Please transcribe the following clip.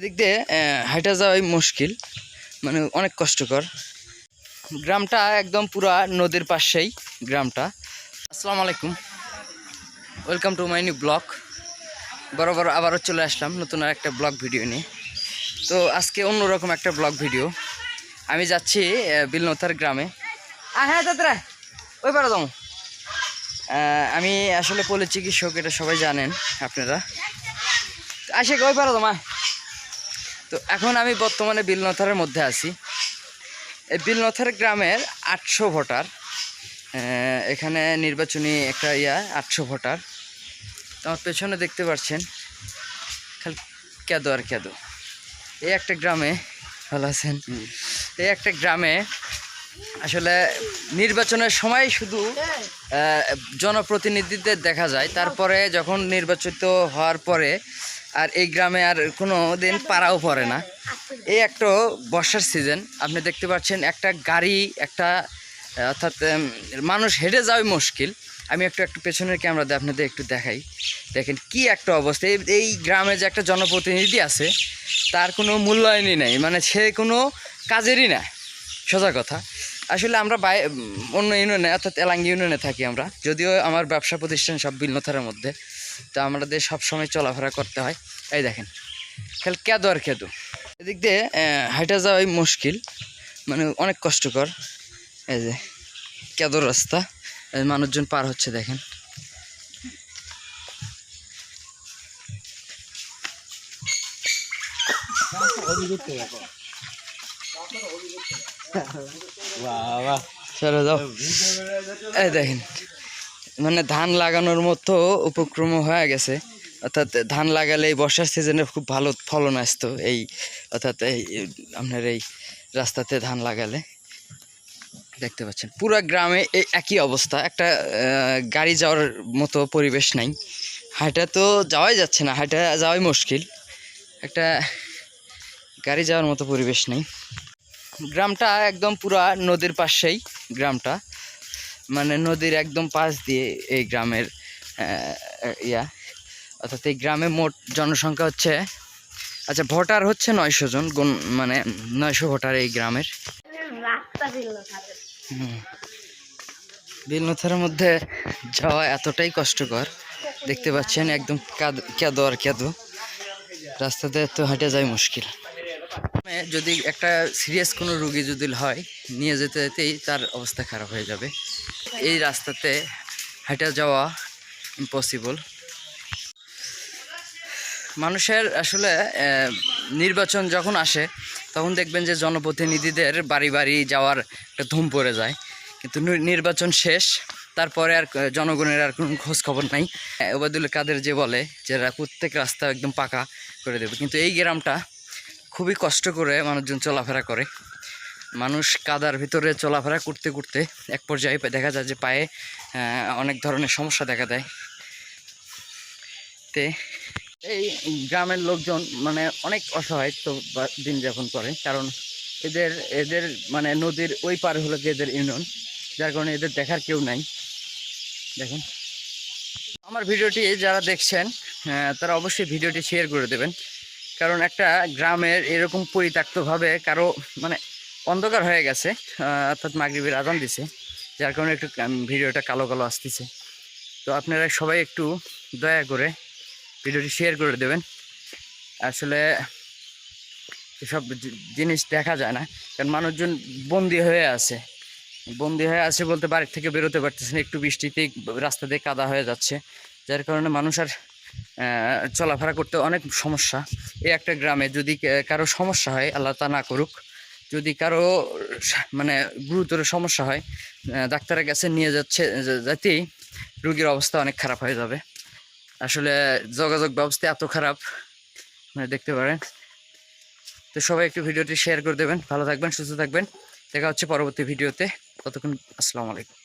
এদিক দিয়ে হাইটা যাওয়াই মুশকিল, মানে অনেক কষ্টকর। গ্রামটা একদম পুরা নদীর পাশেই গ্রামটা। আসসালামু আলাইকুম, welcome to my new blog. বরাবর আবারও চলে আসলাম নতুন আর একটা ব্লগ ভিডিও নিয়ে। তো আজকে অন্যরকম একটা ব্লগ ভিডিও। আমি যাচ্ছি বিলনথার গ্রামে। হ্যাঁ দাদা ওই পারো দাও। আমি আসলে পল্লী চিকিৎসক, এটা সবাই জানেন আপনারা। আসে ওই পারো তোমার। তো এখন আমি বর্তমানে বিলনথারের মধ্যে আছি। এই বিলনথার গ্রামের 800 ভোটার, এখানে নির্বাচনী একটা 800 ভোটার। তো আমার পেছনে দেখতে পাচ্ছেন খালি কেদো আর কেদো। এই একটা গ্রামে, ভালো আছেন, এই একটা গ্রামে আসলে নির্বাচনের সময় শুধু জনপ্রতিনিধিদের দেখা যায়, তারপরে যখন নির্বাচিত হওয়ার পরে আর এই গ্রামে আর কোনো দিন পাড়াও পড়ে না। এই একটা বর্ষার সিজন, আপনি দেখতে পাচ্ছেন একটা গাড়ি, একটা অর্থাৎ মানুষ হেঁটে যাওয়াই মুশকিল। আমি একটু পেছনের ক্যামেরা দিয়ে আপনাদের একটু দেখাই। দেখেন কি একটা অবস্থা। এই গ্রামে যে একটা জনপ্রতিনিধি আছে তার কোনো মূল্যায়নই নেই, মানে সে কোনো কাজেরই না, সোজা কথা। আসলে আমরা অন্য ইউনিয়নে অর্থাৎ এলাঙ্গি ইউনিয়নে থাকি আমরা, যদিও আমার ব্যবসা প্রতিষ্ঠান সব বিলনথারের মধ্যে। তো আমাদের সবসময় চলাফেরা করতে হয়। এই দেখেন খেল কেদো আর কেদো। এদিক দিয়ে হাইটা যাওয়াই মুশকিল, মানে অনেক কষ্টকর। এই যে কেদোর রাস্তা, মানুষজন পার হচ্ছে দেখেন। এই দেখেন মানে ধান লাগানোর মতো উপক্রম হয়ে গেছে। অর্থাৎ ধান লাগালে এই বর্ষার সিজনে খুব ভালো ফলন আসতো। এই অর্থাৎ এই আপনার এই রাস্তাতে ধান লাগালে দেখতে পাচ্ছেন পুরো গ্রামে এই একই অবস্থা। একটা গাড়ি যাওয়ার মতো পরিবেশ নাই, হাঁটা তো যাওয়াই যাচ্ছে না, হাঁটা যাওয়াই মুশকিল। একটা গাড়ি যাওয়ার মতো পরিবেশ নেই। গ্রামটা একদম পুরা নদীর পাশেই গ্রামটা, মানে নদীর একদম পাশ দিয়ে এই গ্রামের অর্থাৎ এই গ্রামে মোট জনসংখ্যা হচ্ছে, আচ্ছা ভোটার হচ্ছে 900 জন, মানে 900 ভোটার এই গ্রামের। বিলনথারের মধ্যে যাওয়া এতটাই কষ্টকর, দেখতে পাচ্ছেন একদম কেদো আর কেদো। রাস্তাতে তো হাঁটে যায় মুশকিল। যদি একটা সিরিয়াস কোনো রুগী যদি হয়, নিয়ে যেতে যেতেই তার অবস্থা খারাপ হয়ে যাবে। এই রাস্তাতে হাঁটা যাওয়া ইম্পসিবল। মানুষের আসলে নির্বাচন যখন আসে তখন দেখবেন যে জনপ্রতিনিধিদের বাড়ি বাড়ি যাওয়ার একটা ধুম পড়ে যায়, কিন্তু নির্বাচন শেষ তারপরে আর জনগণের আর কোনো খোঁজ খবর নাই। ওবায়দুল কাদের যে বলে যে প্রত্যেক রাস্তা একদম পাকা করে দেবে, কিন্তু এই গ্রামটা খুবই কষ্ট করে মানুষজন চলাফেরা করে। মানুষ কাদার ভিতরে চলাফেরা করতে করতে এক পর্যায়ে দেখা যায় যে পায়ে অনেক ধরনের সমস্যা দেখা দেয়। তে এই গ্রামের লোকজন মানে অনেক অসহায় তো দিন যাপন করে, কারণ এদের মানে নদীর ওই পারে হলো এদের ইউনিয়ন, যার কারণে এদের দেখার কেউ নাই। দেখুন আমার ভিডিওটি যারা দেখছেন তারা অবশ্যই ভিডিওটি শেয়ার করে দেবেন, কারণ একটা গ্রামের এরকম পরিত্যক্তভাবে কারো মানে অন্ধকার হয়ে গেছে, অর্থাৎ মাগরিবের আজান দিছে, যার কারণে একটু ভিডিওটা কালো কালো আসতেছে। তো আপনারা সবাই একটু দয়া করে ভিডিওটি শেয়ার করে দেবেন। আসলে এসব জিনিস দেখা যায় না, কারণ মানুষজন বন্দি হয়ে আছে বলতে বাড়ির থেকে বেরোতে পারতেছে না। একটু বৃষ্টিতেই রাস্তা দিয়ে কাদা হয়ে যাচ্ছে, যার কারণে মানুষ আর চলাফেরা করতে অনেক সমস্যা। এই একটা গ্রামে যদি কারো সমস্যা হয়, আল্লাহ তা না করুক, যদি কারো মানে গুরুতর সমস্যা হয়, ডাক্তারের কাছে নিয়ে যেতেই রোগীর অবস্থা অনেক খারাপ হয়ে যাবে। আসলে যোগাযোগ ব্যবস্থা এত খারাপ, মানে দেখতে পারেন। তো সবাই একটু ভিডিওটি শেয়ার করে দেবেন। ভালো থাকবেন, সুস্থ থাকবেন, দেখা হচ্ছে পরবর্তী ভিডিওতে। ততক্ষণ আসসালামু আলাইকুম।